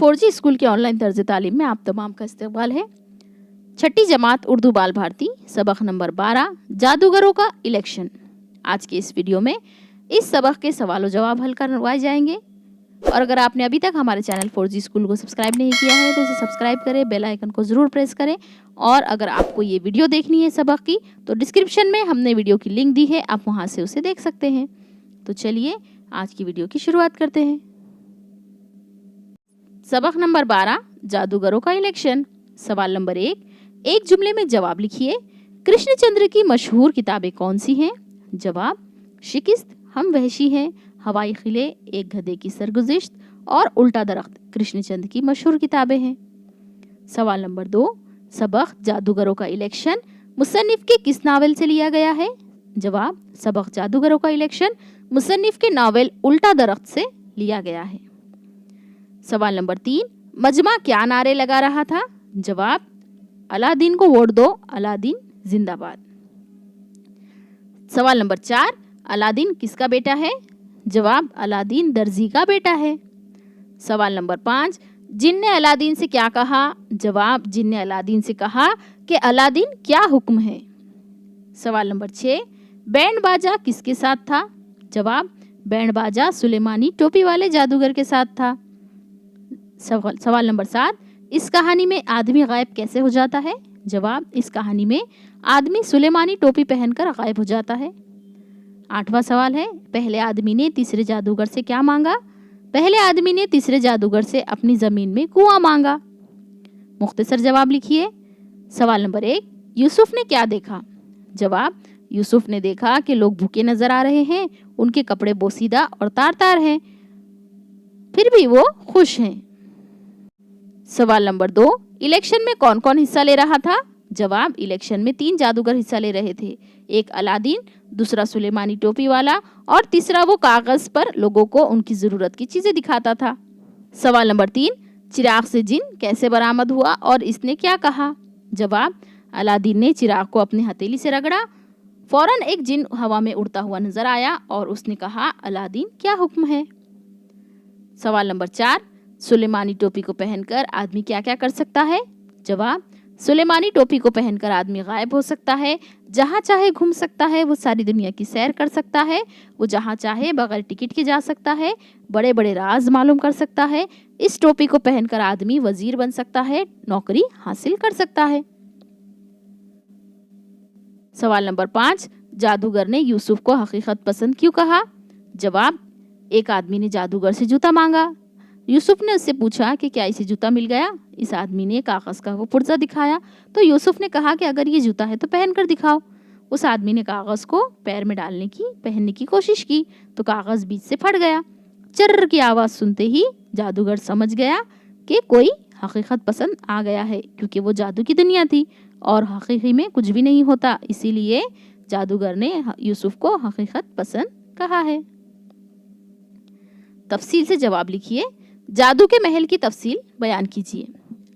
4G school के online तर्ज तालीम में आप तमाम का इस्तकबाल है। छठी जमात उर्दू बाल भारती सबक नंबर 12 जादूगरों का इलेक्शन। आज के इस वीडियो में इस सबक के सवालों जवाब हल करवाए जाएंगे। और अगर आपने अभी तक हमारे चैनल 4G स्कूल को सब्सक्राइब नहीं किया है तो इसे सब्सक्राइब करें, बेल आइकन को ज़रूर प्रेस करें। और अगर आपको ये वीडियो देखनी है सबक की तो डिस्क्रिप्शन में हमने वीडियो की लिंक दी है, आप वहाँ से उसे देख सकते हैं। तो चलिए आज की वीडियो की शुरुआत करते हैं। सबक नंबर 12 जादूगरों का इलेक्शन। सवाल नंबर 1, एक जुमले में जवाब लिखिए। कृष्णचंद्र की मशहूर किताबें कौन सी हैं? जवाब, शिकस्त, हम वहशी हैं, हवाई खिले, एक गधे की सरगुज़िश्त और उल्टा दरख्त कृष्णचंद्र की मशहूर किताबें हैं। सवाल नंबर 2, सबक जादूगरों का इलेक्शन मुसन्निफ के किस नावल से लिया गया है? जवाब, सबक जादूगरों का इलेक्शन मुसन्निफ के नावल उल्टा दरख्त से लिया गया है। सवाल नंबर 3, मजमा क्या नारे लगा रहा था? जवाब, अलादीन को वोट दो, अलादीन जिंदाबाद। सवाल नंबर 4, अलादीन किसका बेटा है? जवाब, अलादीन दर्जी का बेटा है। सवाल नंबर 5, जिन ने अलादीन से क्या कहा? जवाब, जिन ने अलादीन से कहा कि अलादीन क्या हुक्म है। सवाल नंबर 6, बैंड बाजा किसके साथ था? जवाब, बैंड बाजा सुलेमानी टोपी वाले जादूगर के साथ था। सवाल नंबर 7, इस कहानी में आदमी गायब कैसे हो जाता है? जवाब, इस कहानी में आदमी सुलेमानी टोपी पहनकर गायब हो जाता है। 8वां सवाल है, पहले आदमी ने तीसरे जादूगर से क्या मांगा? पहले आदमी ने तीसरे जादूगर से अपनी जमीन में कुआं मांगा। मुख्तसर जवाब लिखिए। सवाल नंबर 1, यूसुफ ने क्या देखा? जवाब, यूसुफ ने देखा कि लोग भूखे नजर आ रहे हैं, उनके कपड़े बोसीदा और तार तार हैं, फिर भी वो खुश हैं। सवाल नंबर 2, इलेक्शन में कौन कौन हिस्सा ले रहा था? जवाब, इलेक्शन में 3 जादूगर हिस्सा ले रहे थे, एक अलादीन, दूसरा सुलेमानी टोपी वाला और तीसरा वो कागज पर लोगों को उनकी जरूरत की चीजें दिखाता था। सवाल नंबर 3, चिराग से जिन कैसे बरामद हुआ और इसने क्या कहा? जवाब, अलादीन ने चिराग को अपनी हथेली से रगड़ा, फौरन एक जिन हवा में उड़ता हुआ नजर आया और उसने कहा, अलादीन क्या हुक्म है। सवाल नंबर 4, सुलेमानी टोपी को पहनकर आदमी क्या क्या कर सकता है? जवाब, सुलेमानी टोपी को पहनकर आदमी गायब हो सकता है, जहाँ चाहे घूम सकता है, वो सारी दुनिया की सैर कर सकता है, वो जहाँ चाहे बगैर टिकट के जा सकता है, बड़े बड़े राज मालूम कर सकता है। इस टोपी को पहनकर आदमी वजीर बन सकता है, नौकरी हासिल कर सकता है। सवाल नंबर 5, जादूगर ने यूसुफ को हकीकत पसंद क्यों कहा? जवाब, एक आदमी ने जादूगर से जूता मांगा। यूसुफ ने उससे पूछा कि क्या इसे जूता मिल गया? इस आदमी ने कागज का वो पुर्जा दिखाया तो यूसुफ ने कहा कि अगर ये जूता है तो पहन कर दिखाओ। उस आदमी ने कागज को पैर में पहनने की कोशिश की तो कागज बीच से फट गया। चर्र की आवाज सुनते ही जादूगर समझ गया कि कोई हकीकत पसंद आ गया है, क्योंकि वो जादू की दुनिया थी और हकीकी में कुछ भी नहीं होता, इसीलिए जादूगर ने यूसुफ को हकीकत पसंद कहा है। तफसील से जवाब लिखिए। जादू के महल की तफसील बयान कीजिए।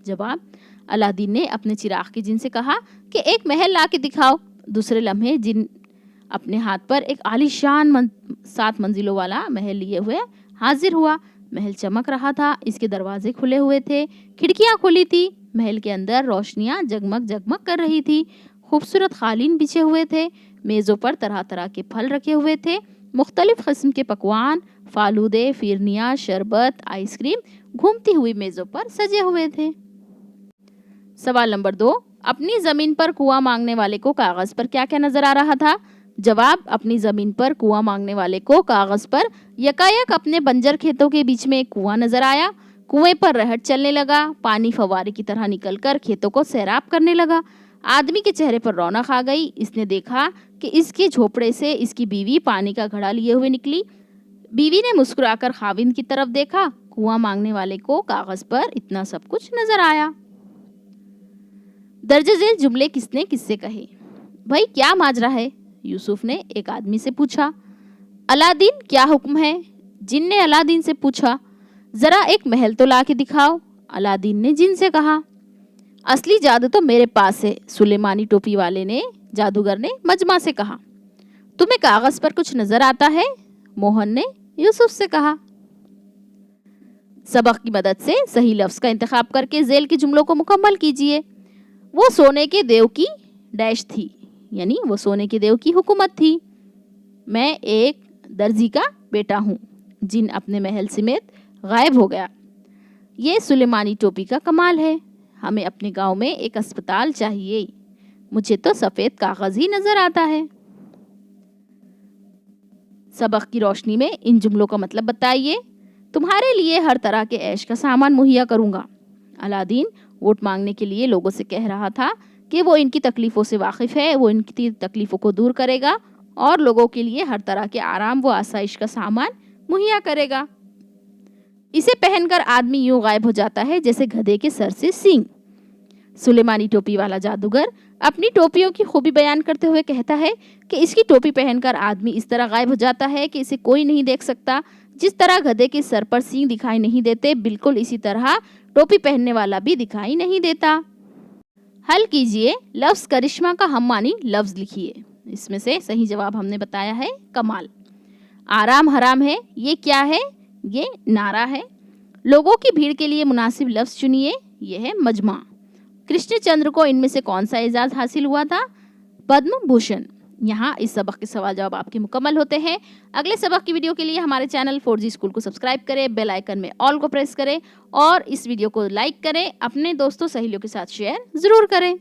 जवाब, अलादीन ने अपने चिराग के जिन से कहा कि एक महल ला के दिखाओ। दूसरे लम्हे जिन अपने हाथ पर एक आलीशान 7 मंजिलों वाला महल लिए हुए हाजिर हुआ। महल चमक रहा था, इसके दरवाजे खुले हुए थे, खिड़कियां खुली थी। महल के अंदर रोशनियां जगमग जगमग कर रही थी। खूबसूरत कालीन बिछे हुए थे, मेज़ों पर तरह तरह के फल रखे हुए थे, मुख्तलिफ किस्म के पकवान, फालूदे, फिरनिया, शरबत, आइसक्रीम घूमती हुई मेज़ों पर सजे हुए थे। सवाल नंबर 2, अपनी जमीन पर कुआं मांगने वाले को कागज पर क्या क्या नजर आ रहा था? जवाब, अपनी जमीन पर कुआं मांगने वाले को कागज पर यकायक अपने बंजर खेतों के बीच में एक कुआं नजर आया। कुएं पर रहट चलने लगा, पानी फव्वारे की तरह निकलकर खेतों को सैराब करने लगा। आदमी के चेहरे पर रौनक आ गई। इसने देखा कि इसके झोपड़े से इसकी बीवी पानी का घड़ा लिए हुए निकली। बीवी ने मुस्कुराकर खाविंद की तरफ देखा। कुआं मांगने वाले को कागज पर इतना सब कुछ नजर आया। दर्ज झेल जुमले किसने किससे कहे? भाई क्या माजरा है? यूसुफ ने एक आदमी से पूछा। अलादीन क्या हुक्म है? जिन ने अलादीन से पूछा। जरा एक महल तो ला के दिखाओ। अलादीन ने जिन से कहा। असली जादू तो मेरे पास है, सुलेमानी टोपी वाले ने जादूगर ने मजमा से कहा। तुम्हें कागज पर कुछ नजर आता है? मोहन ने यूसुफ से कहा। सबक की मदद से सही लफ्ज़ का इंतखाब करके ज़ेल के जुमलों को मुकम्मल कीजिए। वो सोने के देव की डैश थी, यानी वो सोने के देव की हुकूमत थी। मैं एक दर्जी का बेटा हूँ, जिन अपने महल समेत गायब हो गया। ये सुलेमानी टोपी का कमाल है। हमें अपने गांव में एक अस्पताल चाहिए। मुझे तो सफ़ेद कागज़ ही नज़र आता है। सबक की रोशनी में इन जुमलों का मतलब बताइए। तुम्हारे लिए हर तरह के ऐश का सामान मुहैया करूँगा। अलादीन वोट मांगने के लिए लोगों से कह रहा था कि वो इनकी तकलीफ़ों से वाकिफ़ है, वो इनकी तकलीफ़ों को दूर करेगा और लोगों के लिए हर तरह के आराम व आसाइश का सामान मुहैया करेगा। इसे पहनकर आदमी यूं गायब हो जाता है जैसे गधे के सर से सींग। सुलेमानी टोपी वाला जादूगर अपनी टोपियों की खूबी बयान करते हुए कहता है कि इसकी टोपी पहनकर आदमी इस तरह गायब हो जाता है कि इसे कोई नहीं देख सकता। जिस तरह गधे के सर पर सींग दिखाई नहीं देते, बिल्कुल इसी तरह टोपी पहनने वाला भी दिखाई नहीं देता। हल कीजिए। लफ्ज़ करिश्मा का हम मानी लफ्ज़ लिखिए। इसमें से सही जवाब हमने बताया है कमाल। आराम हराम है, ये क्या है? ये नारा है। लोगों की भीड़ के लिए मुनासिब लफ्ज़ चुनिए, ये है मजमा। कृष्णचंद्र को इनमें से कौन सा एजाज़ हासिल हुआ था? पद्म भूषण। यहाँ इस सबक के सवाल जवाब आपके मुकम्मल होते हैं। अगले सबक की वीडियो के लिए हमारे चैनल 4G स्कूल को सब्सक्राइब करें, बेल आइकन में ऑल को प्रेस करें और इस वीडियो को लाइक करें। अपने दोस्तों सहेलियों के साथ शेयर ज़रूर करें।